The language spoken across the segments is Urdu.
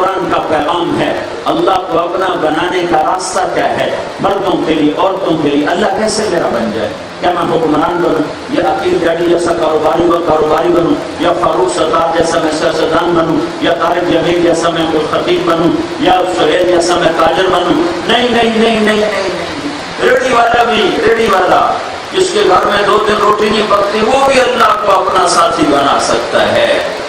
قرآن کا پیغام ہے۔ اللہ کو اپنا بنانے کا راستہ کیا ہے؟ مردوں کے لیے، عورتوں کے لیے اللہ کیسے میرا بن جائے؟ کیا میں حکمران بنوں، یا عقیل ڈیڈی جیسا کاروباری بنوں، یا فاروق ستار جیسا میں سیاستدان بنوں، یا طارق جمیل جیسا میں کوئی خطیب بنوں، یا سہیل جیسا میں تاجر بنوں؟ نہیں نہیں نہیں نہیں نہیں۔ ریڑھی والا بھی، ریڑھی والا جس کے گھر میں 2 دن روٹی نہیں پکتی، وہ بھی اللہ کو اپنا ساتھی بنا سکتا ہے،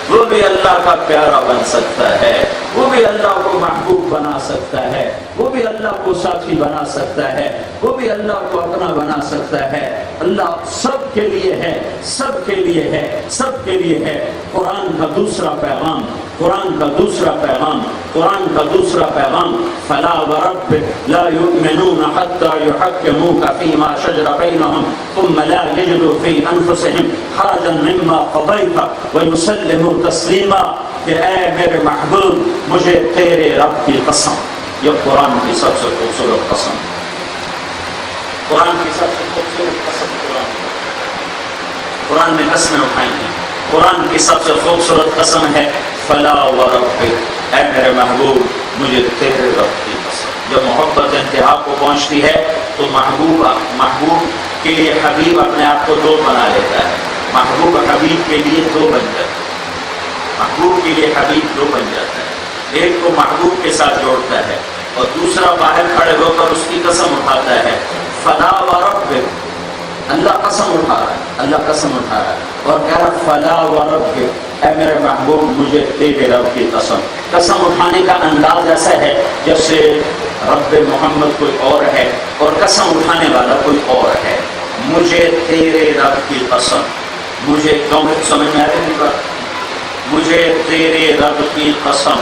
وہ بھی اللہ کا پیارا بن سکتا ہے، وہ بھی اللہ کو محبوب بنا سکتا ہے، وہ بھی اللہ کو ساتھی بنا سکتا ہے، وہ بھی اللہ کو اپنا بنا سکتا ہے۔ اللہ سب کے لیے ہے، سب کے لیے ہے، سب کے لیے ہے۔ قرآن کا دوسرا پیغام، قرآن کا دوسرا پیغام، قرآن کا دوسرا پیغام، فلا وربک لا یؤمنون حتی یحکموک فیما شجر بینہم ثم لا یجدوا فی انفسہم حرجا مما قضیت ویسلموا تسلیما، کہ اے میرے محبوب مجھے تیرے رب کی قسم۔ یہ قرآن کی سب سے خوبصورت قسم، قرآن کی سب سے خوبصورت قسم قرآن میں قسمیں اٹھائی ہیں۔ قرآن کی سب سے خوبصورت قسم ہے فلا وربک، اے میرے محبوب مجھے تیرے رب کی قسم۔ جب محبت انتہا کو پہنچتی ہے تو محبوب کے لیے حبیب اپنے آپ کو 2 بنا لیتا ہے، محبوب حبیب کے لیے 2 بن جاتا ہے، محبوب کے لیے حبیب 2 بن جاتا ہے۔ ایک کو محبوب کے ساتھ جوڑتا ہے اور دوسرا باہر کھڑے ہو کر اس کی قسم اٹھاتا ہے، فلا وربک، اللہ قسم اٹھا رہا ہے، اللہ قسم اٹھا رہا ہے اور کہہ رہا فلا وربک، اے میرے محبوب مجھے تیرے رب کی قسم۔ قسم اٹھانے کا انداز ایسا ہے جیسے رب محمد کوئی اور ہے اور قسم اٹھانے والا کوئی اور ہے۔ مجھے تیرے رب کی قسم، مجھے کیوں سمجھ میں آ رہی ہے بات؟ مجھے تیرے رب کی قسم،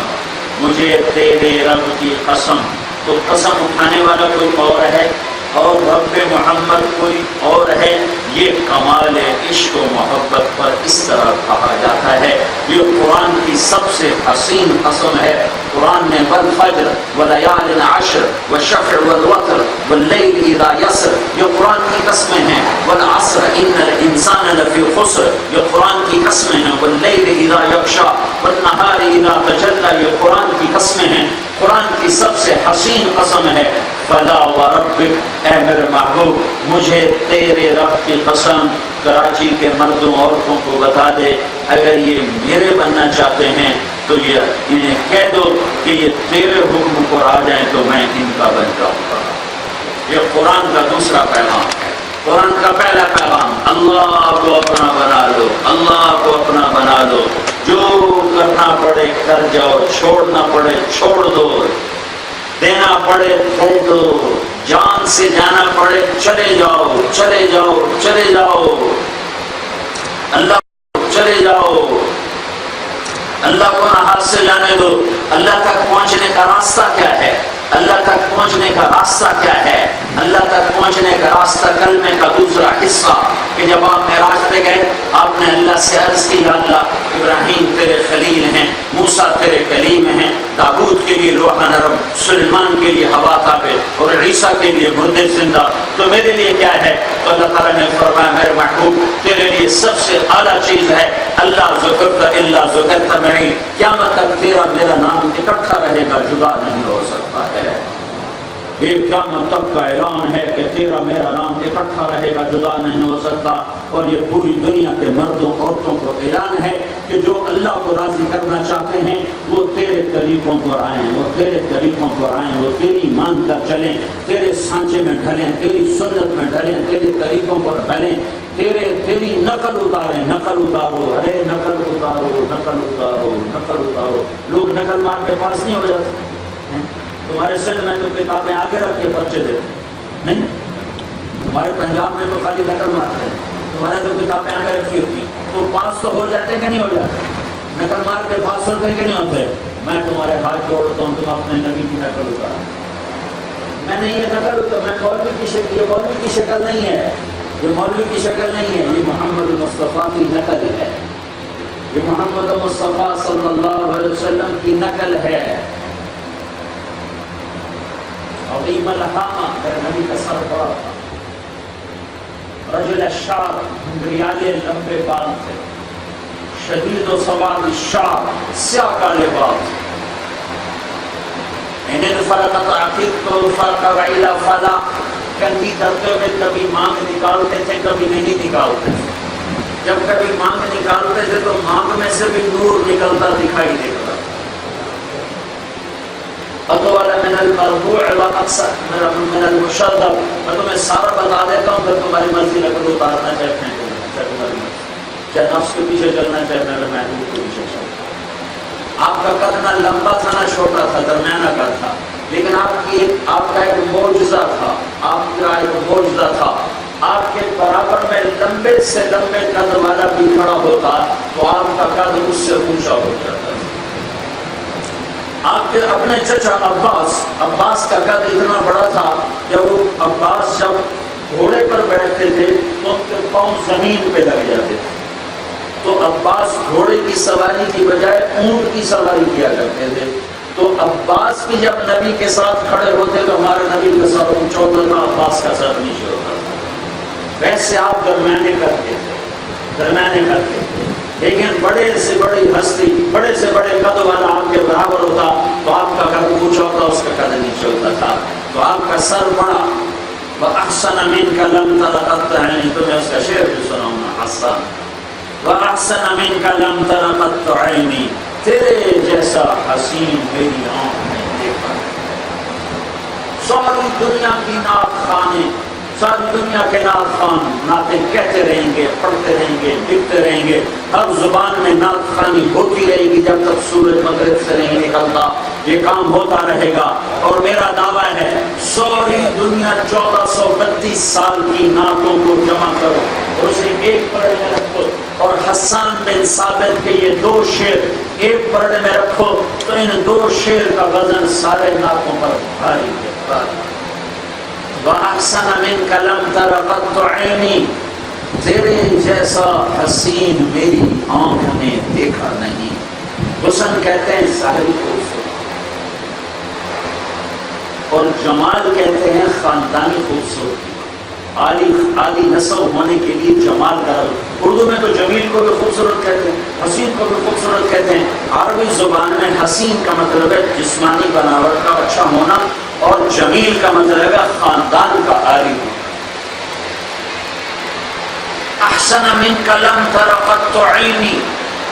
مجھے تیرے رب کی قسم۔ تو قسم اٹھانے والا کوئی اور ہے اور رب محمد کوئی اور ہے۔ یہ کمال عشق و محبت پر اس طرح کہا جاتا ہے۔ یہ قرآن کی سب سے حسین قسم ہے۔ قرآن نے والفجر ولیال عشر والشفع والوتر واللیل اذا یسر، یہ قرآن کی قسمیں ہیں۔ والعصر ان الانسان لفی خسر، یہ قرآن کی قسمیں ہیں۔ واللیل اذا یغشی والنہار اذا تجلی، یہ قرآن کی قسمیں ہیں۔ قرآن کی سب سے حسین قسم ہے فلا وربک، اے میرے محبوب مجھے تیرے رب کی قسم۔ کراچی کے مردوں عورتوں کو بتا دے اگر یہ میرے بننا چاہتے ہیں تو یہ انہیں کہہ دو کہ یہ تیرے حکم پر آ جائیں تو میں ان کا بن جاؤں گا۔ یہ قرآن کا دوسرا پیغام ہے۔ قرآن کا پہلا پیغام اللہ کو اپنا بنا لو، اللہ کو اپنا بنا لو، جو کرنا پڑے کر جاؤ، چھوڑنا پڑے چھوڑ دو، دینا پڑے دے دو، جان سے جانا پڑے چلے جاؤ چلے جاؤ چلے جاؤ، اللہ چلے جاؤ، اللہ کو نہ ہاتھ سے جانے دو۔ اللہ تک پہنچنے کا راستہ کیا ہے؟ اللہ تک پہنچنے کا راستہ کیا ہے؟ اللہ تک پہنچنے کا راستہ کلمے کا دوسرا حصہ کہ جب آپ معراج پہ گئے آپ نے اللہ سے عرض کی، یا اللہ ابراہیم تیرے خلیل ہیں، موسیٰ تیرے کلیم ہیں، داؤد کے لیے لوح نرم، سلیمان کے لیے ہوا ثابت اور عیسیٰ کے لیے مردے زندہ، تو میرے لیے کیا ہے؟ تو اللہ تعالیٰ نے فرمایا میرے محبوب تیرے لیے سب سے اعلیٰ چیز ہے اللہ ذکرت الا ذکرت معی، قیامت تک تیرا میرا نام اکٹھا رہے گا، جدا نہیں ہو سکتا ہے۔ یہ قیامت تک کا اعلان ہے کہ تیرا میرا نام اکٹھا رہے گا، جدا نہیں ہو سکتا۔ اور یہ پوری دنیا کے مردوں عورتوں کو اعلان ہے کہ جو اللہ کو راضی کرنا چاہتے ہیں وہ تیرے طریقوں پر آئیں، وہ تیرے طریقوں پر آئیں، وہ تیری مان کر چلیں، تیرے سانچے میں ڈھلیں، تیری سنت میں ڈھلیں، تیرے طریقوں پر ڈھلیں، تیری نقل اتاریں، نقل اتارو، ارے نقل اتارو، نقل اتارو، نقل اتارو۔ لوگ نقل مار کے پاس نہیں ہو جاتے، تمہارے سندھ میں تو کتابیں آگے رکھ کے پرچے دیتے نہیں، تمہارے پنجاب میں تو خالی نقل مارتے ہیں، تمہارے تو کتابیں آگے رکھی ہوتی ہیں، تو پاس تو ہو جاتے کہ نہیں ہو جاتے؟ نقل مار کے پاس ہوتے کہ نہیں ہوتے؟ میں تمہارے ہاتھ جوڑتا ہوں، تم اپنے نبی کی نقل اتارو۔ میں نے یہ نقل اتار، میں مولوی کی شکل، یہ مولوی کی شکل نہیں ہے، یہ مولوی کی شکل نہیں ہے، یہ محمد مصطفیٰ کی نقل ہے، یہ محمد مصطفیٰ صلی اللہ علیہ وسلم کی نقل ہے۔ عظیم الحامہ میرے نبی کا سر بڑا تھا، رجل الشعر، گھنگریالے لمبے بال تھے، شدید و سواد الشعر، سیاہ کالے بال، فرقت عقیق فرق وعلا فلا، کنگھی کرتے ہوئے کبھی مانگ نکالتے تھے کبھی نہیں نکالتے تھے. جب کبھی مانگ نکالتے تھے تو مانگ میں سے بھی نور نکلتا دکھائی دیتا. اطول من المربوع واقصر من المشدد. میں تمہیں سارا بتا دیتا ہوں پھر تمہاری مرضی لگ اتارنا چاہے پھینکنا چاہے نفس کے پیچھے چلنا چاہے محبوب کے پیچھے چلنا. آپ کا قد نہ لمبا تھا نہ چھوٹا تھا، درمیانہ قد تھا، لیکن آپ کا ایک معجزہ تھا. آپ کا ایک معجزہ تھا. آپ کے برابر میں لمبے سے لمبے قد والا بھی کھڑا ہوتا تو آپ کا قد اس سے اونچا ہو جاتا. آپ کے اپنے چچا عباس کا قد اتنا بڑا تھا جب وہ عباس جب گھوڑے پر بیٹھتے تھے تو ان کے پاؤں زمین پہ لگ جاتے تھے. تو عباس گھوڑے کی سواری کی بجائے اونٹ کی سواری کیا کرتے تھے. تو عباس بھی جب نبی کے ساتھ کھڑے ہوتے تو ہمارے نبی کا سر اونچا ہوتا تھا، عباس کا سر نیچے ہوتا تھا. ویسے آپ درمیانے کرتے تھے، لیکن بڑے سے بڑی ہستی، بڑے سے بڑے قد والا آپ کے برابر ہوتا تو آپ کا قد اونچا ہوتا، اس کا قد نیچے ہوتا تھا. تو آپ کا سر بڑا. وَأَحْسَنَ مِنْكَ لَمْ تَرَ قَطَّ عَيْنِي. تمہیں اس کا شعر بھی سناؤں گا. حسن وَأَحْسَنَ مِنْكَ لَمْ تَرَ قَطَّ عَيْنِي. تیرے جیسا حسین میری آنکھ نے دیکھا. ساری دنیا کی نعت خانے، ساری دنیا کے نعت خوان نعتیں کہتے رہیں گے، پڑھتے رہیں گے، لکھتے رہیں گے. ہر زبان میں نعت خوانی ہوتی رہے گی جب تک سورج مغرب سے نہیں نکلتا. یہ کام ہوتا رہے گا. اور میرا دعویٰ ہے ساری دنیا 1432 سال کی نعتوں کو جمع کرو اور اسے ایک پڑھے میں رکھو، اور حسان بن ثابت کے یہ 2 شعر ایک پڑھے میں رکھو تو ان 2 شعر کا وزن سارے نعتوں پر بھاری ہے. وَأَحْسَنَ مِنْكَ لَمْ تَرَ قَطَّ عَيْنِي. تیرے جیسا حسین میری آنکھ نے دیکھا نہیں. حسن کہتے ہیں ظاہری خوبصورتی اور جمال کہتے ہیں خاندانی خوبصورتی. عالی نسل ہونے کے لیے جمال کا، اردو میں تو جمیل کو بھی خوبصورت کہتے ہیں، حسین کو بھی خوبصورت کہتے ہیں. عربی زبان میں حسین کا مطلب ہے جسمانی بناوٹ کا اچھا ہونا، اور جمیل کا مطلب ہے خاندان کا عالی ہونا. احسن منک لم تر قط عینی.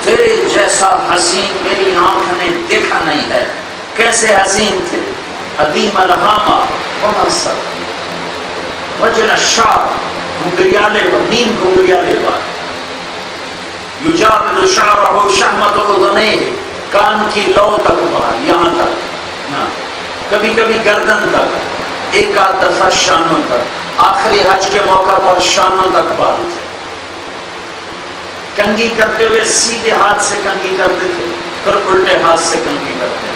تیرے جیسا حسین میری آنکھ نے دیکھا نہیں ہے. کیسے حسین تھے؟ عدیم الہامہ ومنصر وجن الشعر، گھنگریالے نیم گھنگریالے بال. یجاود شعرہ شہمت اذنیہ، کان کی لو تک بال، یہاں تک، کبھی کبھی گردن تک، ایک آدھ دفعہ شانوں تک. آخری حج کے موقع پر شانوں تک بال تھے. کنگھی کرتے ہوئے سیدھے ہاتھ سے کنگھی کرتے تھے، پھر الٹے ہاتھ سے کنگھی کرتے تھے.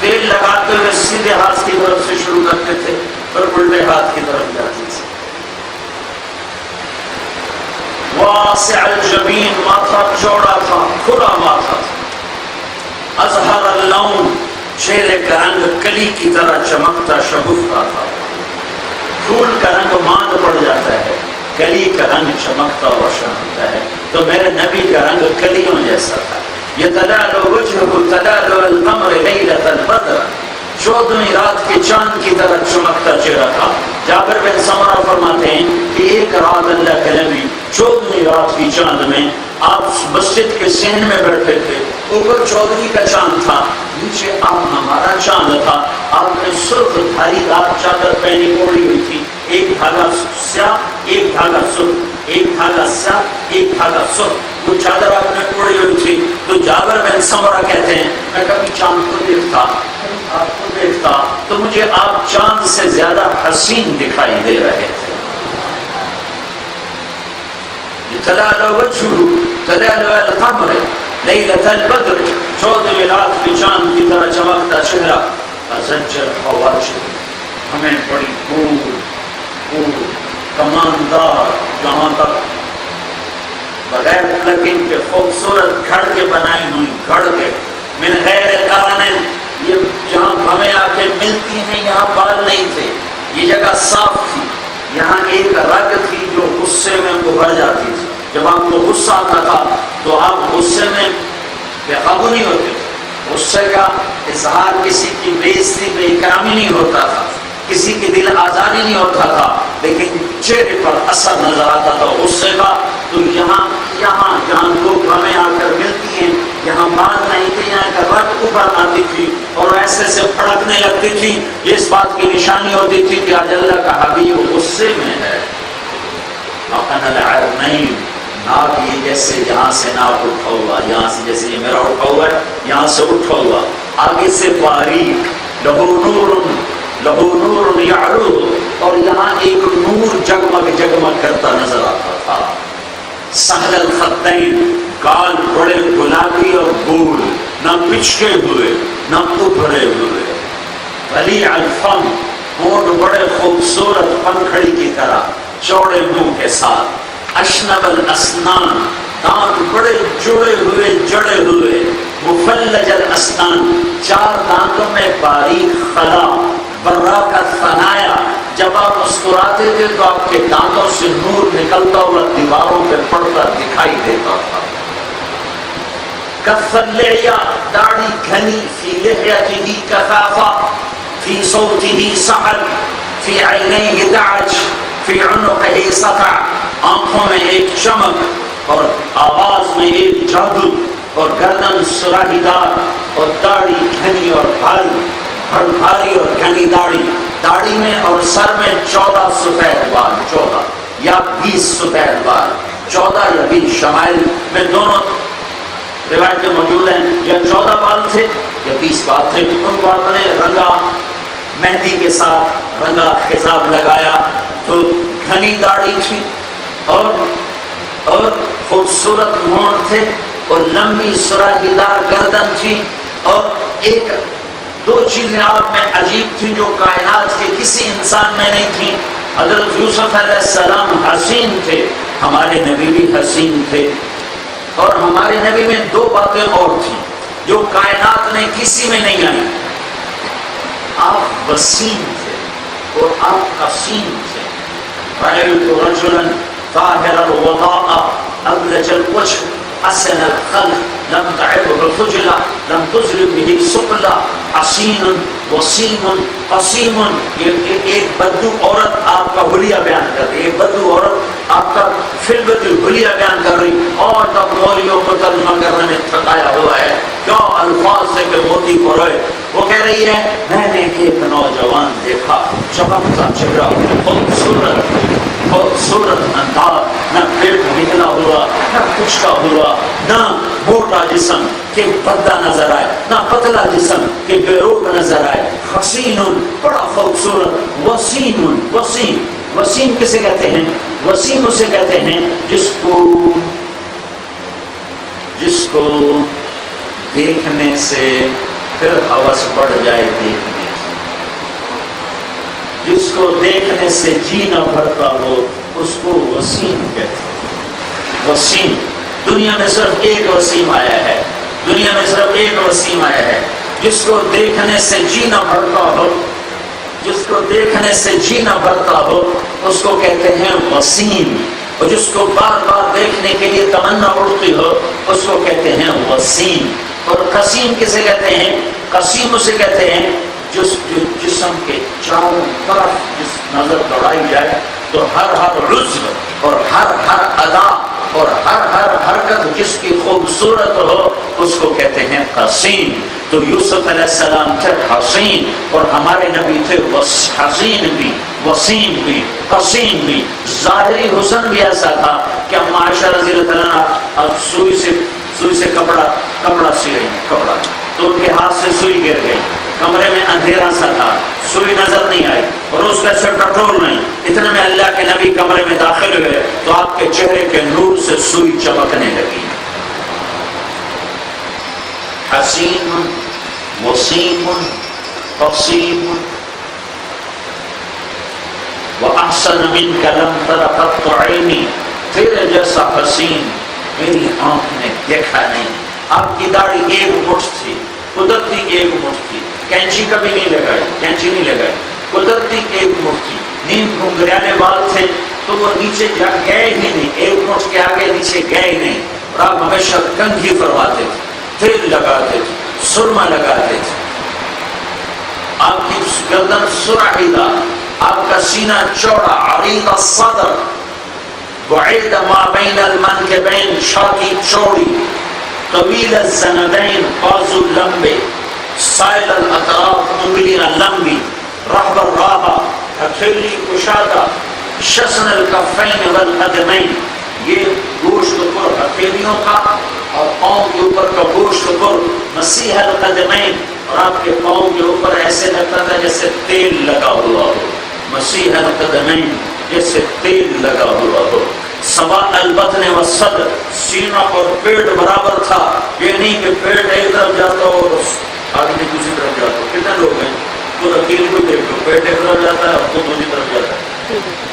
تیل لگاتے ہوئے سیدھے ہاتھ کی طرف سے شروع کرتے تھے، پھر الٹے ہاتھ کی طرف جاتے تھے. واسع الجبین، ماتھا چوڑا تھا، کھلا ماتھا تھا. اظہر اللون، چہرے کا رنگ کلی کی طرح چمکتا شگفتہ تھا. پھول کا رنگ ماند پڑ جاتا ہے، کلی کا رنگ چمکتا روشن ہوتا ہے. تو میرے نبی کا رنگ کلیوں جیسا تھا. یتلالو وجهه تلالو القمر لیلۃ البدر، 14ویں رات کے چاند کی طرح چمکتا چہرہ تھا. جابر بن سمرہ فرماتے ہیں کہ ایک رات اللہ کے نبی 14ویں رات کی چاند میں آپ مسجد کے صحن میں بیٹھے تھے. اوپر 14ویں کا چاند تھا، نیچے آپ ہمارا چاند تھا. آپ نے سرخ بھاری رات چادر پہنی اوڑھی ہوئی تھی، ایک دھاگا سیاہ ایک دھاگا سرخ، ایک دھاگا سیاہ ایک دھاگا سرخ. وہ چادر آپ نے اوڑھی ہوئی تھی. تو جابر بن سمرہ کہتے ہیں میں کبھی چاند کو دیکھتا، آپ کو دیکھتا تو مجھے آپ چاند سے زیادہ حسین دکھائی دے رہے تھے. تلالو وجهه تلالو القمر لیلۃ البدر، 14ویں رات کی چاند کی طرح چمکتا چہرہ. ازجر حواج، ہمیں بڑی پور کماندار، جہاں تک بغیر پلگن کے خوبصورت گھڑ کے بنائی ہوئی گھڑ کے، من غیر قرن، یہ جہاں ہمیں آ کے ملتی ہیں یہاں بال نہیں تھے، یہ جگہ صاف تھی. یہاں ایک رگ تھی جو غصے میں ابھر جاتی تھی. جب آپ کو غصہ آتا تھا تو آپ غصے میں بے قابو نہیں ہوتے، غصے کا اظہار کسی کی بےعزتی بے اکرامی نہیں ہوتا تھا، کسی کی دل آزاری نہیں ہوتا تھا، لیکن چہرے پر اثر نظر آتا تھا غصے کا. تو یہاں جہاں لوگ ہمیں آ کر ملتی ہیں، یہاں بات نہیں تھی، یہاں کا رت اوپر آتی تھی اور ایسے سے پھڑکنے لگتی تھی. اس بات کی نشانی ہوتی تھی کہ آج اللہ کا حبیب غصے میں ہے. نہیں ناک یہ جیسے یہاں سے ناک اٹھا ہوا، یہاں سے جیسے یہ میرا اٹھا ہوا ہے، یہاں سے اٹھا ہوا، آگے سے باریک، لہو نور یعلو، اور یہاں ایک نور جگمگ کرتا نظر آتا تھا. سہل الخدین، گال بڑے گلابی اور گول، نہ پچکے ہوئے نہ ابھرے ہوئے. ولیع الفم، ہونٹ بڑے خوبصورت پنکھڑی کی طرح چوڑے منہ کے ساتھ. اشنب الاسنان، دانت بڑے جڑے ہوئے. مفلج الاسنان، 4 دانتوں میں باریک خلا. براق الثنایا، جب آپ مسکراتے تھے تو آپ کے دانتوں سے نور نکلتا ہوا دیواروں پہ پڑتا دکھائی دیتا تھا. کف اللحیہ، داڑھی گھنی. فی لحیتہ کثافہ، فی صوتہ سعل، فی عینیہ دعج، فی عنقہ سطع، آنکھوں میں ایک چمک اور آواز میں ایک جادو. اور گردن سراہی دار اور داڑھی گھنی اور بھاری اور گھنی داڑھی میں اور سر میں 14 سفید بال، 14 یا 20 سفید بال، 14 یا 20. شمائل میں دونوں روایتیں موجود ہیں، یا 14 بال تھے یا 20 بال تھے. ان کو آپ نے رنگا مہندی کے ساتھ رنگا خضاب لگایا. تو گھنی داڑھی تھی اور خوبصورت ہونٹ تھے اور لمبی سراہی دار گردن تھی. اور ایک 2 چیزیں آپ میں عجیب تھیں جو کائنات کے کسی انسان میں نہیں تھیں. حضرت یوسف علیہ السلام حسین تھے، ہمارے نبی بھی حسین تھے. اور ہمارے نبی میں 2 باتیں اور تھیں جو کائنات میں کسی میں نہیں آئی. آپ وسیم تھے اور آپ قسیم تھے. رأيت رجلا طاهر الوضاء أبلج الوجه حسن الخلق لم تعبه الخجلة لم تزرب به سقلا حسين وسيم قسيم. یہ ایک بدو عورت آپ کا حلیہ بیان کر رہی ہے، ایک بدو عورت آپ کا فلبت الحلیہ بیان کر رہی، اور تب مولیوں کو ترجمہ کرنے میں تھکایا ہوا ہے. کیا الفاظ سے کہ موتی پروئے. وہ کہہ رہی ہے میں نے ایک نوجوان دیکھا، چمکتا چہرہ، خوبصورت انداز، نہ پیٹ نکلا ہوا نہ کچھ کا ہوا، نہ موٹا جسم کہ پردہ نظر آئے، نہ پتلا جسم کہ بے روک نظر آئے. حسین، بڑا خوبصورت. وسیم کسے کہتے ہیں؟ وسیم اسے کہتے ہیں جس کو دیکھنے سے پھر ہوس بڑھ جائے دیکھنے سے، جس کو دیکھنے سے جی نہ بھرتا ہو اس کو وسیم کہتے ہیں. وسیم. دنیا میں صرف ایک وسیم آیا ہے، دنیا میں صرف ایک وسیم آیا ہے. جس کو دیکھنے سے جی نہ بھرتا ہو، جس کو دیکھنے سے جی نہ بھرتا ہو اس کو کہتے ہیں وسیم. اور جس کو بار بار دیکھنے کے لیے تمنا اٹھتی ہو اس کو کہتے ہیں وسیم. اور قسیم کسے کہتے ہیں؟ قسیم اسے کہتے ہیں جس جسم کے چاروں طرف جس نظر دوڑائی جائے تو ہر عضو اور ہر ادا اور ہر حرکت جس کی خوبصورت ہو اس کو کہتے ہیں قسیم. تو یوسف علیہ السلام تھے حسین اور ہمارے نبی تھے حسین بھی، وسیم بھی، قسیم بھی. ظاہری حسن بھی ایسا تھا کہ عائشہ رضی اللہ عنہ سوئی سے کپڑا سی رہی، کپڑا تو ان کے ہاتھ سے سوئی گر گئی. کمرے میں اندھیرا سا تھا، سوئی نظر نہیں آئی اور اس کا سے پیٹرول نہیں. اتنے میں اللہ کے نبی کمرے میں داخل ہوئے تو آپ کے چہرے کے نور سے سوئی چمکنے لگی. حسین، وسیم، قسیم. وَأَحْسَنَ مِنْكَ لَمْ تَرَ قَطُّ عَيْنِي، تیرے جیسا حسین میری آنکھ نے دیکھا نہیں. آپ کی داڑھی ایک مٹھ تھی، قدرتی ایک مٹھ تھی، کینچی کبھی نہیں لگائی، کینچی نہیں لگائی، قدرتی ایک مٹھ تھی. نیم گھنگریالے بال تھے تو وہ نیچے گئے ہی نہیں، ایک مٹھ کے آگے نیچے گئے نہیں. اور آپ ہمیشہ کنگھی فرماتے تھے، تیل لگاتے تھے، سرما لگاتے تھے، آپ کی گردن سرعیدہ، آپ کا سینہ چوڑا، عریض الصدر، بعید ما بین المنکبین، چھاتی چوڑی، طویل الزندین، بازو لمبے، سائل الاطراف، انگلیاں لمبی، رحب الراحہ، ہتھیلی کشادہ، شسن الکفین والقدمین، یہ گوشت پر ہتھیلیوں کا اور پاؤں کے اوپر کا گوشت پر، مسیح القدمین، اور آپ کے پاؤں کے اوپر ایسے لگتا تھا جیسے تیل لگا ہوا ہو، مسیح القدمین، جیسے تیل لگا ہوا ہو، سوا البطن والصدر، سینہ اور پیٹ برابر تھا، یہ نہیں کہ پیٹ ایک طرف جاتا ہو اور آدمی دوسری طرف جاتا ہو، کتنے لوگ ہیں تو اکیلے کو دیکھ لو، پیٹ ایک طرف جاتا ہے اور تو دوسری طرف جاتا ہے،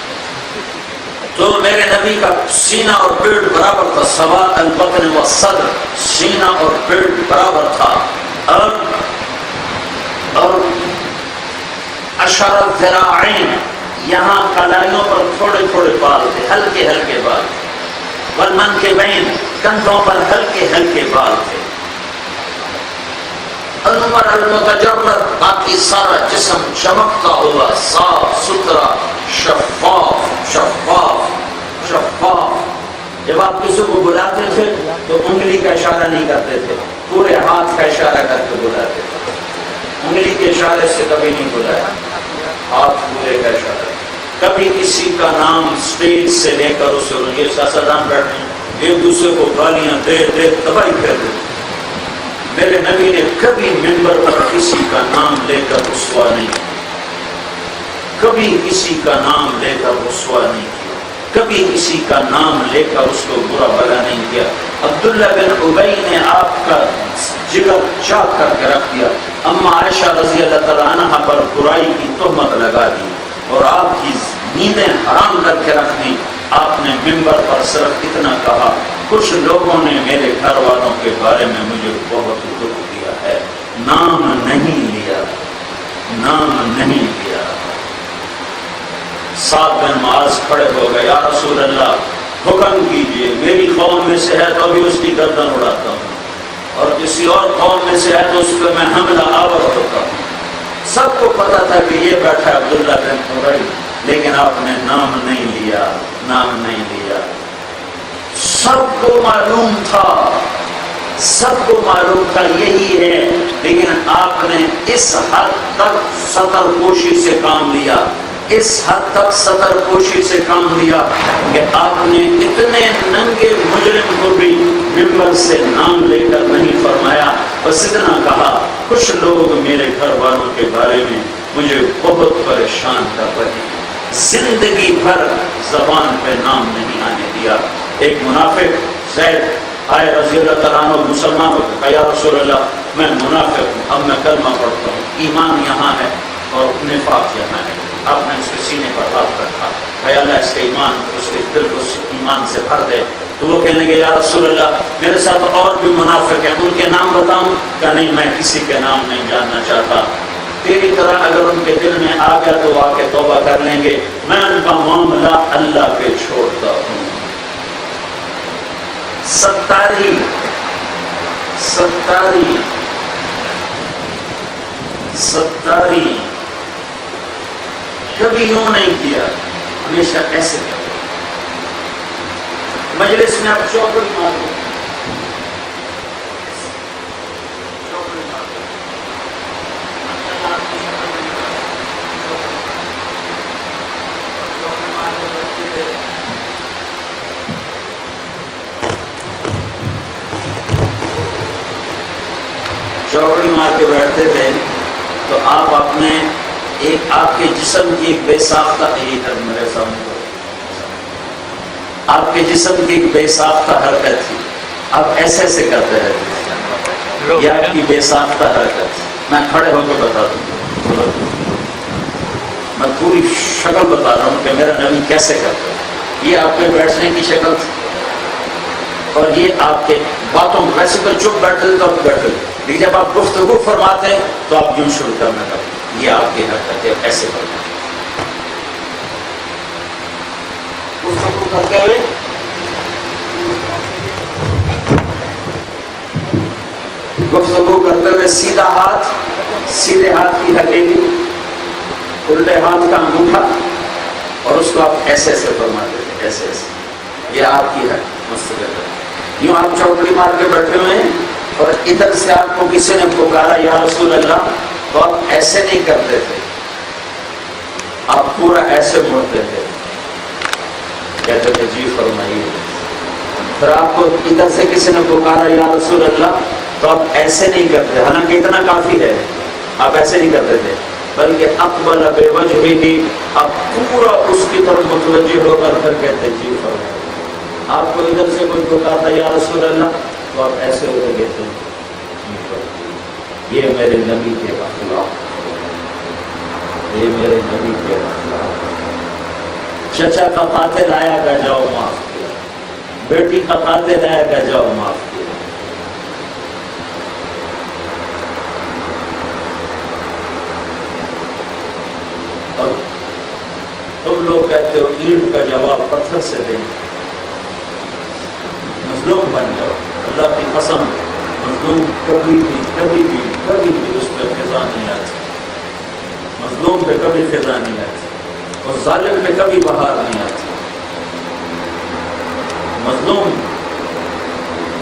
تو میرے نبی کا سینہ اور پیٹ برابر تھا، سوا البطن والصدر، سینہ اور پیٹ برابر تھا، اور اشرف ذراعین، یہاں کلائیوں پر تھوڑے تھوڑے بال تھے، ہلکے ہلکے بال، والمنکبین، کندھوں پر ہلکے ہلکے بال تھے، انور المتجرد، باقی سارا جسم چمکتا ہوا، صاف ستھرا، شفاف شفاف شفاف۔ جب آپ کسی کو بلاتے تھے تو انگلی کا اشارہ نہیں کرتے تھے، پورے ہاتھ کا اشارہ کر کے بلاتے تھے، انگلی کے اشارے سے کبھی نہیں بلایا، ہاتھ پورے کا اشارہ۔ کبھی کسی کا نام سٹیج سے لے کر اسے یہ سیاستدان بیٹھے ہیں ایک دوسرے کو گالیاں دے دے تباہی کر دے، میرے نبی نے کبھی منبر پر کسی کا نام لے کر رسوا نہیں کیا، کبھی کسی کا نام لے کر رسوا نہیں کیا، کبھی کسی کا نام لے کر اس کو برا بھلا نہیں کیا۔ عبداللہ بن ابی نے آپ کا جگر چاک کر کے رکھ دیا، اما عائشہ رضی اللہ تعالیٰ عنہ پر برائی کی تہمت لگا دی اور آپ کی نیندیں حرام کر کے رکھ دی۔ آپ نے منبر پر صرف اتنا کہا، کچھ لوگوں نے میرے گھر والوں کے بارے میں مجھے بہت دکھ دیا ہے، نام نہیں لیا، نام نہیں لیا۔ سعد بن معاذ کھڑے ہو گئے، یا رسول اللہ حکم کیجئے، میری قوم میں سے ہے تو ابھی اس کی گردن اڑاتا ہوں، اور کسی اور قوم میں سے ہے تو اس پہ میں حملہ آور ہوتا ہوں۔ سب کو پتا تھا کہ یہ بیٹھا ہے عبداللہ بن ابی، لیکن آپ نے نام نہیں لیا، نام نہیں لیا۔ سب کو معلوم تھا، سب کو معلوم تھا یہی ہے، لیکن آپ نے اس حد تک سطر پوشی سے کام لیا، اس حد تک سطر پوشی سے کام لیا کہ آپ نے اتنے ننگے مجرم کو بھی ممبر سے نام لے کر نہیں فرمایا، بس اتنا کہا، کچھ لوگ میرے گھر والوں کے بارے میں مجھے بہت پریشان کر رہے ہیں، زندگی بھر زبان پہ نام نہیں آنے دیا۔ ایک منافق زید آئے رضی اللہ تعالیٰ عنہ، مسلمان ہو گئے، یا رسول اللہ میں منافق ہوں، اب میں کلمہ پڑھتا ہوں، ایمان یہاں ہے اور نفاق یہاں ہے۔ آپ نے اس کے سینے پر ہاتھ رکھا، اے اللہ اس کے ایمان، اس کے دل کو ایمان سے بھر دے۔ تو وہ کہنے لگے، یا رسول اللہ میرے ساتھ اور بھی منافق ہیں، ان کے نام بتاؤں؟ کہ نہیں، میں کسی کے نام نہیں جاننا چاہتا، تیری طرح اگر ان کے دل میں آ گیا تو آ کے توبہ کر لیں گے، میں ان کا معاملہ اللہ پہ چھوڑتا ہوں۔ ستاری ستاری ستاری کبھی یوں نہیں کیا، ہمیشہ ایسے کیا۔ مجلس میں آپ چوکڑی مارو، چوکڑی مار کے بیٹھتے تھے تو آپ اپنے ایک آپ کے جسم کی ایک بے ساختہ، یہی ہے میرے سامنے، آپ کے جسم کی ایک بے ساختہ حرکت تھی، آپ ایسے ایسے کرتے رہتے، یہ آپ کی بے ساختہ حرکت۔ میں کھڑے ہو کے بتا دوں، میں پوری شکل بتا رہا ہوں کہ میرا نبی کیسے کرتا ہے۔ یہ آپ کے بیٹھنے کی شکل تھی، اور یہ آپ کے باتوں، ویسے تو چپ بیٹھے تو آپ بیٹھے، لیکن جب آپ گفتگو فرماتے ہیں تو آپ یوں شروع کرنا کرتے، یہ آپ کی حرکت ہے، ایسے کرنا گفتگو کرتے ہوئے۔ گفتگو کرتے ہوئے سیدھا ہاتھ، سیدھے ہاتھ کی ہتھیلی، الٹے ہاتھ کا انگوٹھا، اور اس کو آپ ایسے ایسے فرماتے تھے، ایسے ایسے، یہ آپ کی ہے مستقل۔ یوں آپ چوکڑی مار کے بیٹھے ہوئے ہیں اور ادھر سے آپ کو کسی نے پکارا یا رسول اللہ، تو آپ ایسے نہیں کرتے تھے، آپ پورا ایسے مڑتے تھے، کہتے تھے جی فرمائیے۔ پھر آپ کو ادھر سے کسی نے پکارا یا رسول اللہ، تو آپ ایسے نہیں کرتے، حالانکہ اتنا کافی ہے، آپ ایسے نہیں کرتے تھے، بلکہ اقبل بے وجہ ہی آپ پورا اس کی طرف متوجہ ہو کر پھر کہتے جی فرمائیے۔ آپ کو ادھر سے کوئی پکارتا یا رسول اللہ، تو آپ ایسے ہو کر کہتے جی فرمائیے۔ یہ میرے نبی کے اخلاق، یہ میرے نبی کے اخلاق۔ چچا کا قاتل آیا کہ جاؤ معاف کیا، بیٹی کا قاتل آیا کہ جاؤ معاف کیا۔ اور تم لوگ کہتے ہو اینٹ کا جواب پتھر سے دیں، مظلوم بن جاؤ۔ اللہ کی قسم، مظلوم کبھی بھی اس پہ خزاں نہیں آتی، مظلوم پہ کبھی خزاں نہیں آتی، اور ظالم پہ کبھی بہار نہیں آتی۔ مظلوم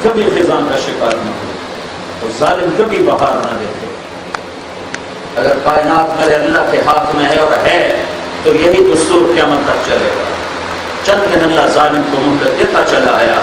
کبھی خزاں کا شکار نہ ہو، اور ظالم کبھی بہار نہ دیتے۔ اگر کائنات میرے اللہ کے ہاتھ میں ہے اور ہے تو یہی دستور قیامت تک چلے گا۔ چند دن اللہ ظالم کو مہلت دیتا چلا آیا،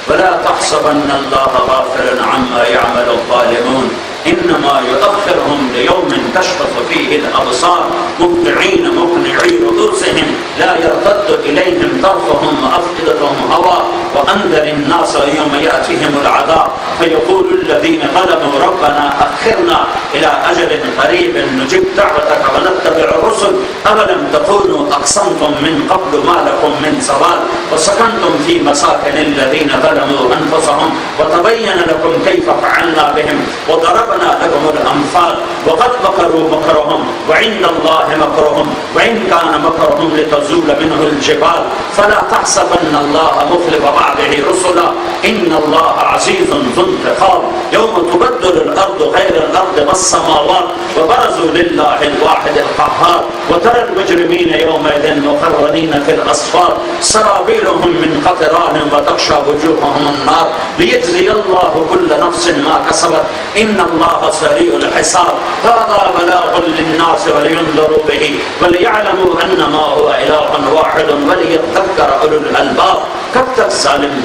ولا تحسبن اللہ غافلا عما يعمل الظالمون انما يؤخرهم ليوم تشخص فيه الابصار مهطعين مقنعي رؤوسهم لا يرتد اليهم طرفهم وافئدتهم هواء وانذر الناس يوم ياتيهم العذاب فيقول الذين ظلموا ربنا اخرنا الى اجل قريب نجب دعوتك ونتبع الرسل اولم تكونوا اقسمتم من قبل ما لكم من زوال وسكنتم في مساكن الذين ظلموا انفسهم وتبين لكم كيف فعلنا بهم وضربنا لكم الأمثال وقد مكروا مكرهم وعند الله مكرهم وإن كان مكرهم لتزول منه الجبال فلا تحسبن الله مخلف وعده رسلا إن الله عزيز ذو انتقام يوم تبدل الأرض غير الأرض والسماوات وبرزوا لله الواحد القهار وترى المجرمين يومئذ مقرنين في الأصفاد سرابيلهم من قطران وتغشى وجوههم النار ليجزي الله كل نفس ما كسبت إن الله سريع الحساب هذا بلاغ للناس ولينذروا به وليعلموا أنما هو إله واحد وليذكر أولو الألباب۔ کب تک ظالم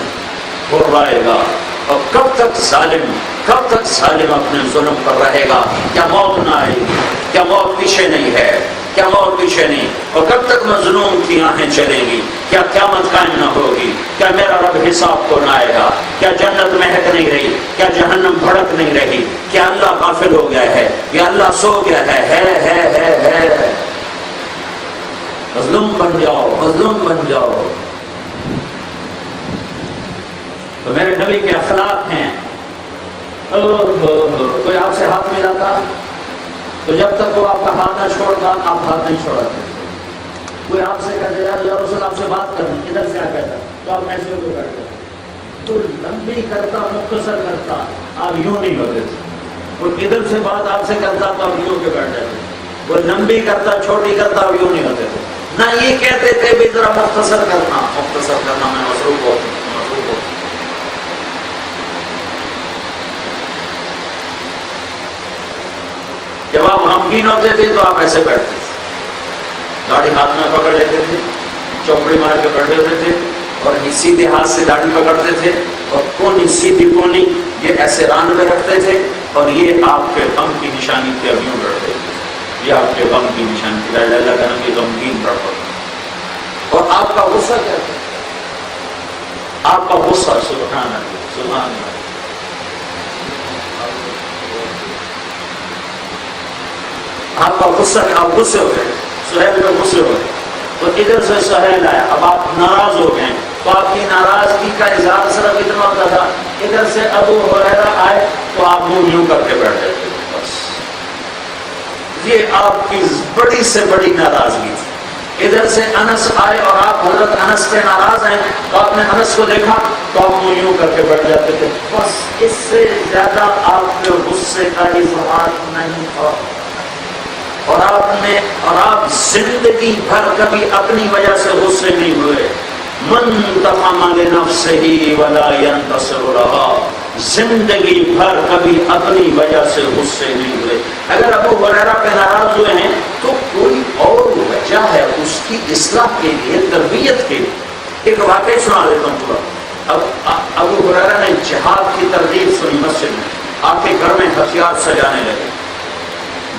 ہو رہے گا اور کب تک ظالم اپنے ظلم پر رہے گا؟ کیا موت نہ آئے گی؟ کیا موت پیچھے نہیں ہے؟ کیا موت پیچھے نہیں؟ اور کب تک مظلوم کی آنکھیں چلیں گی؟ کیا قیامت قائم نہ ہوگی؟ کیا میرا رب حساب کو نہ آئے گا؟ کیا جنت مہک نہیں رہی؟ کیا جہنم بھڑک نہیں رہی؟ کیا اللہ غافل ہو گیا ہے؟ یا اللہ سو گیا ہے؟ مظلوم بن جاؤ، مظلوم بن جاؤ۔ تو میرے نبی کے اخلاق ہیں، کوئی آپ سے ہاتھ ملاتا تو جب تک وہ آپ کا ہاتھ نہ چھوڑتا آپ ہاتھ نہیں چھوڑاتے۔ کوئی آپ سے کہتے یا رسول آپ سے بات کرنی، ادھر سے آ کہتا تو آپ ایسے ہو کے بیٹھ جاتے۔ تو لمبی کرتا مختصر کرتا آپ یوں نہیں ہوتے تھے، وہ ادھر سے بات آپ سے کرتا تو آپ یوں کے بیٹھ جاتے، وہ لمبی کرتا چھوٹی کرتا آپ یوں نہیں ہوتے تھے، نہ یہ کہتے تھے بھی ذرا مختصر کرنا میں مصروف ہوں۔ جب آپ غمگین ہوتے تھے تو آپ ایسے بیٹھتے تھے، داڑھی ہاتھ میں پکڑ لیتے تھے، چوکڑی مار کے بیٹھے ہوتے تھے، اور سیدھے ہاتھ سے داڑھی پکڑتے تھے، اور کونی سیدھی کونی یہ ایسے ران میں رکھتے تھے، اور یہ آپ کے غم کی نشانی تھی، اب یوں بیٹھتے تھے، یہ آپ کے غم کی نشانی تھی، اللہ کا نبی غمگین بیٹھا۔ اور آپ کا غصہ کیا تھا؟ آپ کا غصہ سبحان اللہ، سبحان اللہ، آپ کا غصہ، آپ غصے ہو گئے، سہیل پہ غصے ہو گئے، تو ادھر سے سہیل آیا، اب آپ ناراض ہو گئے، تو آپ کی ناراضگی کا اظہار صرف اتنا ہوتا تھا، ادھر سے ابو ہریرہ آئے تو آپ منہ یوں کر کے بیٹھ جاتے تھے، بس یہ آپ کی بڑی سے بڑی ناراضگی تھی۔ ادھر سے انس آئے اور آپ حضرت انس پہ ناراض ہیں تو آپ نے انس کو دیکھا تو آپ کو یوں کر کے بیٹھ جاتے تھے، بس اس سے زیادہ آپ کے غصے کا اظہار نہیں تھا. اور آپ زندگی بھر کبھی اپنی وجہ سے غصے نہیں ہوئے. من تفهم لنفسه ولا ينتصر لها، زندگی بھر کبھی اپنی وجہ سے غصے نہیں ہوئے. اگر ابو ہریرہ پہ ناراض ہوئے ہیں تو کوئی اور وجہ ہے اس کی اصلاح کے لیے، تربیت کے لیے. ایک واقعہ سنا دیتا ہوں پورا. اب ابو ہریرہ نے جہاد کی ترغیب سنی مسجد میں، آ کے گھر میں ہتھیار سجانے لگے.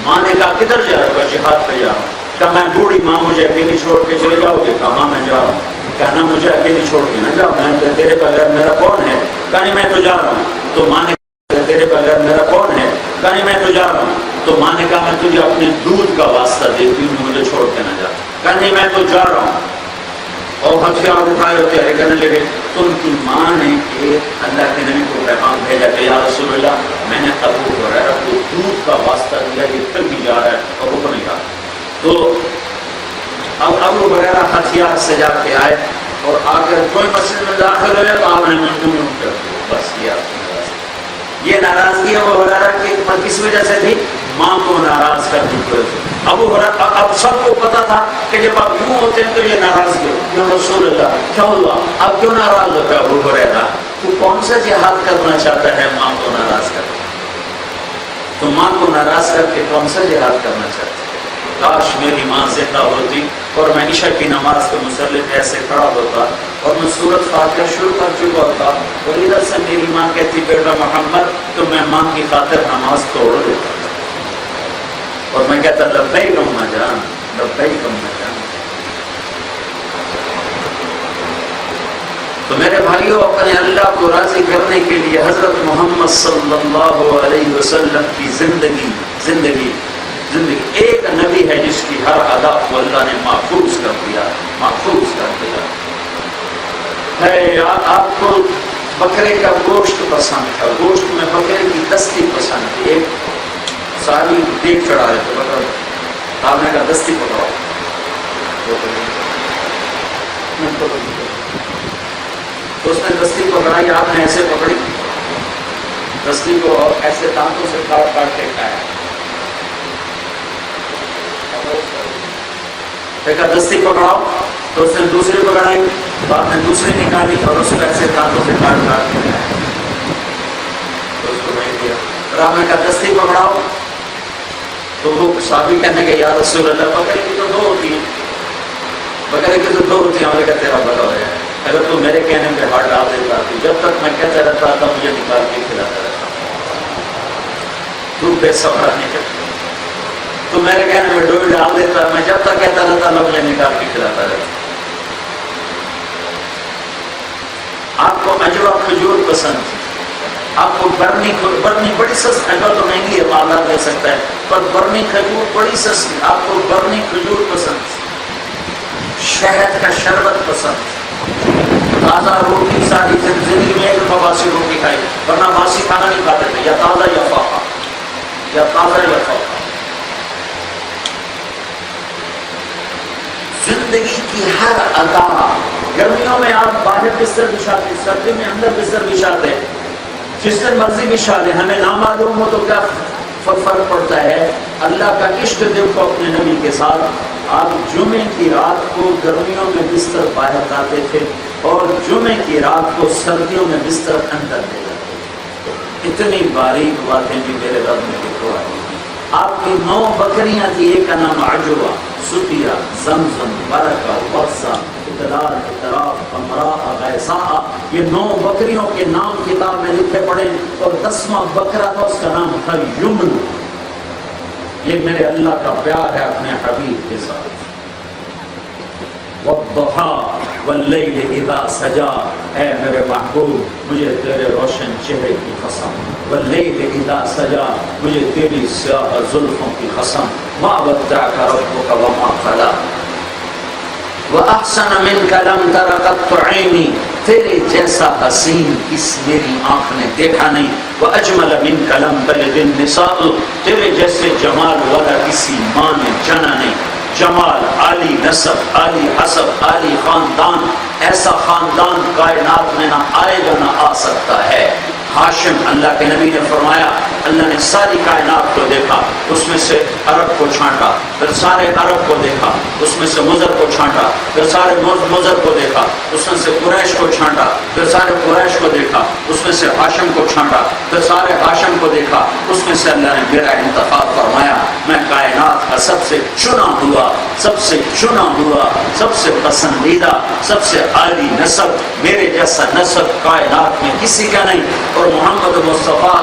ماں نے کہا کدھر جا رہا ہے؟ جہاد پہ جا رہا ہوں. کہا میں بوڑھی ماں، مجھے اکیلی چھوڑ کے چلے جاؤ گے؟ کہا میں جا رہا ہوں. کہنا مجھے اکیلی چھوڑ کے نہ جاؤ، میں تیرے بغیر میرا کون ہے؟ کہانی میں تو جا رہا ہوں. تو ماں نے کہا تیرے بغیر میرا کون ہے؟ کہانی میں تو جا رہا ہوں. تو ماں نے کہا میں تجھے اپنے دودھ کا واسطہ دیتی ہوں، مجھے چھوڑ کے نہ جا. کہانی میں تو جا رہا ہوں. اور ہتھیار اٹھائے ہوتے ہیں کہنے لگے. تو ان کی ماں نے ایک اللہ کے نبی کو پیغام بھیجا کہ یا رسول اللہ، میں نے ابو ہریرہ کو دودھ کا واسطہ دیا، یہ پھر بھی جا رہا ہے اور رک نہیں رہا. تو اب ابو ہریرہ ہتھیار سے جا کے آئے اور آ کر کوئی مسجد میں داخل ہوئے تو آپ نے منظوری کر دی. بس یہ ناراضگی ابو ہریرہ کی کس وجہ سے تھی؟ ماں کو ناراض کر دی. ابو ہریرہ اب سب کو پتا تھا کہ جب آپ یوں ہوتے ہیں تو یہ ناراضگی ہو. یا رسول اللہ کیا ہوا، اب کیوں ناراض ہوتا ہے ابو ہریرہ؟ تو کون سا جہاد کرنا چاہتا ہے ماں کو ناراض کر کے؟ تو ماں کو ناراض کر کے کون سا جہاد کرنا چاہتا ہے؟ کاش میری ماں زندہ ہوتی اور میں عشاء کی نماز کے مصلی پہ ایسے کھڑا ہوتا اور میں سورۃ فاتحہ شروع کر چکا ہوتا اور ادھر سے میری ماں کہتی بیٹا محمد، تو میں ماں کی خاطر نماز توڑ دیتا اور میں کہتا لبیک اماں جان، لبیک اماں جان. تو میرے بھائیوں، اپنے اللہ کو راضی کرنے کے لیے حضرت محمد صلی اللہ علیہ وسلم کی زندگی ایک نبی ہے جس کی ہر ادا کو اللہ نے محفوظ کر دیا ہے. آپ کو بکرے کا گوشت پسند ہے، گوشت میں بکرے کی دستی پسند ہے. ایک صحابی دیکھ چڑھا ہے تو بکرا آپ نے کہا دستی پکڑاؤ. تو اس نے دستی پکڑائی، آپ نے ایسے پکڑی دستی کو اور ایسے دانتوں سے کاٹ کے کھایا. دیکھا دستی پکڑاؤ تو اس نے دوسری پکڑائی تو آپ نے دوسری نکالی اور اس کو ایسے دانتوں سے کاٹ کے کھایا. تو اس کو نہیں دیا. اور آپ نے کہا دستی پکڑاؤ تو وہ صحابی کہنے کہ یا رسول اللہ بکرے کی تو دو ہوتی ہیں، بکرے کی تو دو ہوتی ہیں. ہمیں کہا تیرا بڑا ہو جائے، اگر تو میرے کہنے پہ ہاتھ ڈال دیتا تو جب تک میں کہتا رہتا تھا مجھے نکال کے کھلاتا رہتا. تو بے صبر نہیں کرتا، تو میرے کہنے میں ڈوئی ڈال دیتا، میں جب تک کہتا رہتا اللہ مجھے نکال کے کھلاتا رہتا. آپ کو اجوا کھجور پسند تھی، آپ کو برنی بڑی سستی، اجوا تو مہنگی ہے مالدار دے سکتا ہے، پر برنی کھجور بڑی سستی. آپ کو برنی کھجور پسند تھی، شہد کا شربت پسند تھی، تازہ روٹی. ساری زندگی میں ایک دفعہ باسی روٹی کھائی، ورنہ باسی کھانا نہیں کھاتے تھے، یا تازہ یا فاقہ، یا تازہ یا فاقہ. زندگی کی ہر ادا، گرمیوں میں آپ باہر بستر بچھاتے، سردی میں اندر بستر بچھاتے، جس دن مرضی بچھا لیں، ہمیں نہ معلوم ہو تو کیا فرق پڑتا ہے. اللہ کا عشق دیکھو اپنے نبی کے ساتھ. آپ جمعے کی رات کو گرمیوں میں بستر باہر لاتے تھے اور جمعے کی رات کو سردیوں میں بستر اندر لے جاتے. اتنی باریک باتیں بھی میرے رب نے دیکھو. آپ کی 9 بکریاں تھی، ایک کا نام عجوہ، ستیہ، زمزم، برکہ، وقصہ، اتدار، اطراف، امراء، غیساء. یہ 9 بکریوں کے نام کتاب میں لکھے پڑے اور 10واں بکرا تھا، اس کا نام تھا یمن. یہ میرے اللہ کا پیار ہے اپنے حبیب کے ساتھ. والضحى واللیل اذا سجا، اے میرے محبوب مجھے تیرے روشن چہرے کی قسم، واللیل اذا سجا مجھے تیری سیاہ زلفوں کی قسم. ما ودعك ربك وما قلى واحسن منك لم تر قط عینی، تیرے جیسا حسین اس میری آنکھ نے دیکھا نہیں. واجمل منك لم تلد النساء، تیرے جیسے جمال والا کسی ماں نے جنا نہیں. جمال، عالی نسب، عالی حسب، عالی خاندان، ایسا خاندان کائنات میں نہ آئے گا نہ آ سکتا ہے۔ ہاشم، اللہ کے نبی نے فرمایا اللہ نے ساری کائنات کو دیکھا، اس میں سے عرب کو چھانٹا، پھر سارے عرب کو دیکھا، اس میں سے مضر کو چھانٹا، پھر سارے مضر کو دیکھا، اس میں سے قریش کو چھانٹا، پھر سارے قریش کو دیکھا، اس میں سے ہاشم کو چھانٹا، پھر سارے ہاشم کو دیکھا، اس میں سے اللہ نے میرا انتخاب فرمایا، میں کائنات کا سب سے چنا ہوا، سب سے چنا ہوا، سب سے پسندیدہ، سب سے عالی نسب، میرے جیسا نسب کائنات میں کسی کا نہیں، اور محمد مصطفیٰ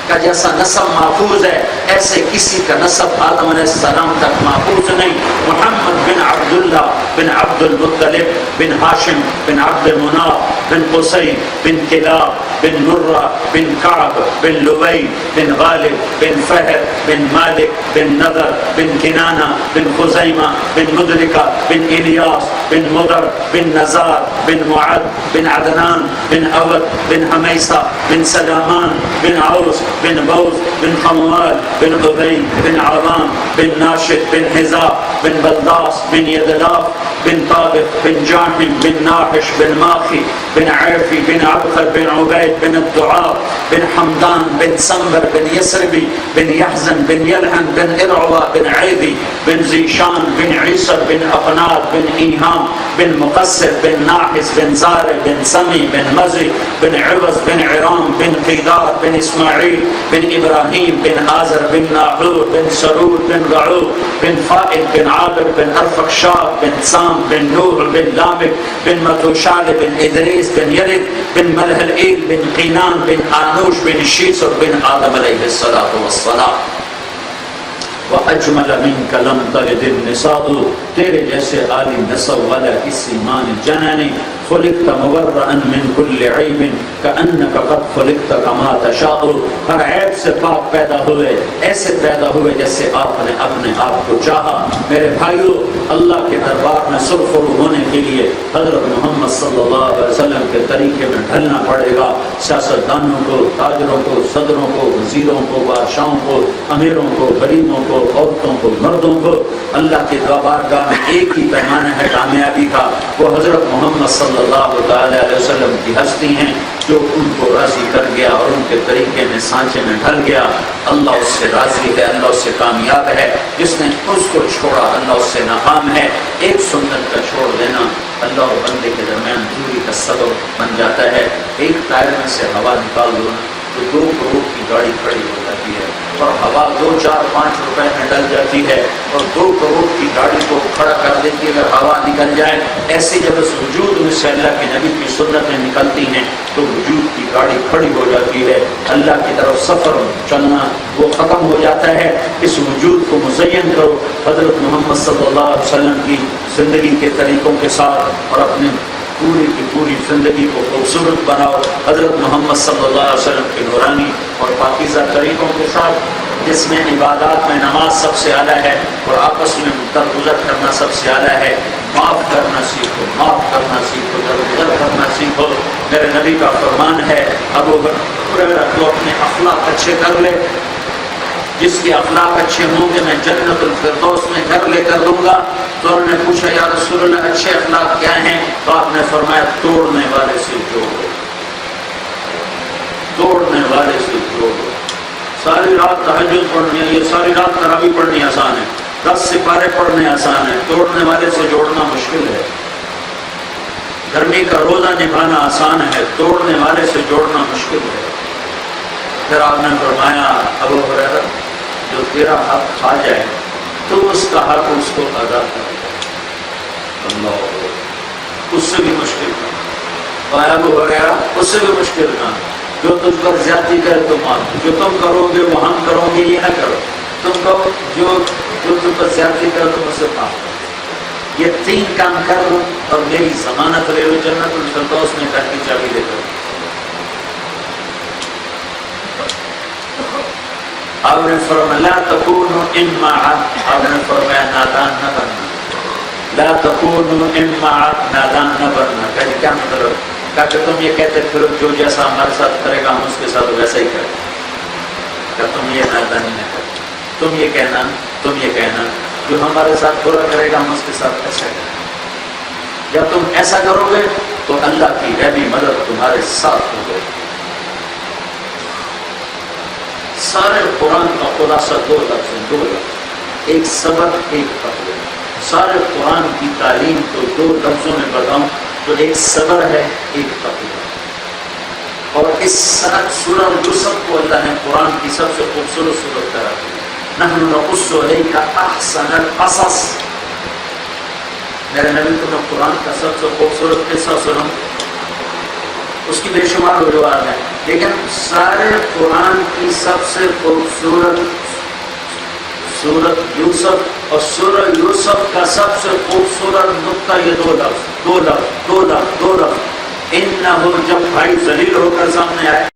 کا جیسا نسب محفوظ ہے ایسے کسی کا نسب آدم علیہ السلام تک محفوظ نہیں۔ محمد بن عبداللہ بن عبد المطلب بن ہاشم بن عبد المناف بن قصی بن کلاب بن مرہ بن کعب بن لبی بن غالب بن فہر بن مالک بن نضر بن کنانہ بن خزیمہ بن مدرکہ بن الیاس بن مضر بن نزار بن معد بن عدنان بن اود بن حمیسہ بن سلامان بن عوس بن بوز بن خموال بن عبی بن عوام بن ناشد بن حزاب بن بلداس بن یدلاف بن طابق بن جاحم بن ناحش بن ماخی بن عیفی بن عبخر بن عبید بن الدعاء بن حمدان بن سنبر بن یسربی بن یحزن بن یلحن بن ارعوى بن عیدی بن زیشان بن عیسر بن اقناد بن ایہام بن مقصر بن ناحس بن زار بن سمی بن مزی بن عوض بن عرام بن قیدار بن اسماعیل بن ابراہیم بن آزر بن ناحور بن سرور بن رعوب بن فائل بن عابر بن ارفقشاد بن سام بن نوح بن لامک بن متوشال بن ادریس بن یرد بن ملہلئیل بن قینان بن آنوش بن شیسر بن آدم علیہ السلام۔ وَأَجْمَلَ مِنْكَ لَمْ تَلِدِ النِّسَاءُ، تیرے جیسے عالی نسب والا کسی ماں نے جنا نہیں۔ خلقت مبرئا من كل عیب كأنك قد خلقت كما تشاء، ہر عیب سے پاک پیدا ہوئے، ایسے پیدا ہوئے جیسے آپ نے اپنے آپ کو چاہا۔ میرے بھائیو، اللہ کے دربار میں سرخرو ہونے کے لیے حضرت محمد صلی اللہ علیہ وسلم کے طریقے میں ڈھلنا پڑے گا۔ سیاستدانوں کو، تاجروں کو، صدروں کو، وزیروں کو، بادشاہوں کو، امیروں کو، غریبوں کو، عورتوں کو، مردوں کو، اللہ کے بارگاہ میں ایک ہی پیمانہ ہے کامیابی کا، وہ حضرت محمد صلی اللہ علیہ وسلم کی ہستی ہیں، جو ان کو راضی کر گیا اور ان کے طریقے میں سانچے میں ڈھل گیا، اللہ اس سے راضی ہے، اللہ اس سے کامیاب ہے۔ جس نے اس کو چھوڑا اللہ اس سے ناکام ہے۔ ایک سنت کا چھوڑ دینا اللہ اور بندے کے درمیان دوری کا سبب بن جاتا ہے۔ ایک ٹائر میں سے ہوا نکال دو تو 2 کروڑ کی گاڑی کھڑی ہو جاتی ہے، اور ہوا 2، 4، 5 روپے میں ڈل جاتی ہے، اور 2 کروڑ کی گاڑی کو کھڑا کر دیتی ہے اگر ہوا نکل جائے۔ ایسی جب اس وجود میں سے اللہ کے نبی کی سنتیں نکلتی ہیں تو وجود کی گاڑی کھڑی ہو جاتی ہے، اللہ کی طرف سفر چلنا وہ ختم ہو جاتا ہے۔ اس وجود کو مزین کرو حضرت محمد صلی اللہ علیہ وسلم کی زندگی کے طریقوں کے ساتھ، اور اپنے پوری کی پوری زندگی کو خوبصورت بناؤ حضرت محمد صلی اللہ علیہ وسلم کے نورانی اور پاکیزہ طریقوں کے ساتھ، جس میں عبادات میں نماز سب سے اعلیٰ ہے، اور آپس میں درگزر کرنا سب سے اعلیٰ ہے۔ معاف کرنا سیکھو، معاف کرنا سیکھو، درگزر کرنا سیکھو۔ میرے نبی کا فرمان ہے، ابو ہریرہ تو اپنے اخلاق اچھے کر لے، جس کے اخلاق اچھے ہوں گے میں جنت الفردوس میں گھر لے کر دوں گا۔ تو انہوں نے پوچھا یا رسول اللہ اچھے اخلاق کیا ہیں؟ تو آپ نے فرمایا توڑنے والے سے جوڑو، توڑنے والے سے جوڑو۔ ساری رات تہجد پڑھنی ہے، یہ ساری رات تراویح پڑھنی آسان ہے، 10 سپارے پڑھنے آسان ہے، توڑنے والے سے جوڑنا مشکل ہے۔ گرمی کا روزہ نبھانا آسان ہے، توڑنے والے سے جوڑنا مشکل ہے۔ پھر آپ نے فرمایا ابو ہریرہ جو تیرا حق کھا جائے تو اس کا حق اس کو ادا کر، اللہ اس سے بھی مشکل کام۔ ابو ہریرہ اس سے بھی مشکل کام، جو تم پر زیادتی کرے تو معاف، جو تم کرو گے وہ ہم کرو گے یہ نہ کرو، تم کہو جو تم پر زیادتی کرے تو مجھ سے معاف کرو۔ یہ 3 کام کر لو اور میری ضمانت لے لو جنت الفردوس میں گھر کی چابی لے کر۔ آپ نے فرمایا لا تکونوا امعا، آپ نے فرمایا نادان نہ بننا، لا تکونوا امعا، نادان نہ بننا۔ کہتے کیا مطلب؟ کہا کہ تم یہ کہتے پھر جو جیسا ہمارے ساتھ کرے گا ہم اس کے ساتھ ویسا ہی کریں۔ کہ تم یہ نادانی نہ کرو، تم یہ کہنا جو ہمارے ساتھ برا کرے گا ہم اس کے ساتھ اچھا کریں گے. جب تم ایسا کرو گے تو اللہ کی غیبی مدد تمہارے ساتھ ہو گئی. سارے قرآن کا خلاصہ دو لفظ، ایک صبر ایک تقوی. سارے قرآن کی تعلیم کو دو لفظوں میں بتاؤں تو ایک صبر ہے ایک تقوی. اور اس سورہ یوسف کو اللہ نے قرآن کی سب سے خوبصورت صورت قرار دی. نحن نقص علیک احسن القصص. میرے نبی کو میں قرآن کا سب سے خوبصورت قصہ سناؤں، اس کی بے شمار وجوہات ہیں، لیکن سارے قرآن کی سب سے خوبصورت سورت یوسف، اور سورہ یوسف کا سب سے خوبصورت نقطہ یہ دو لفظ. انہو جب بھائی ذلیل ہو کر سامنے آئے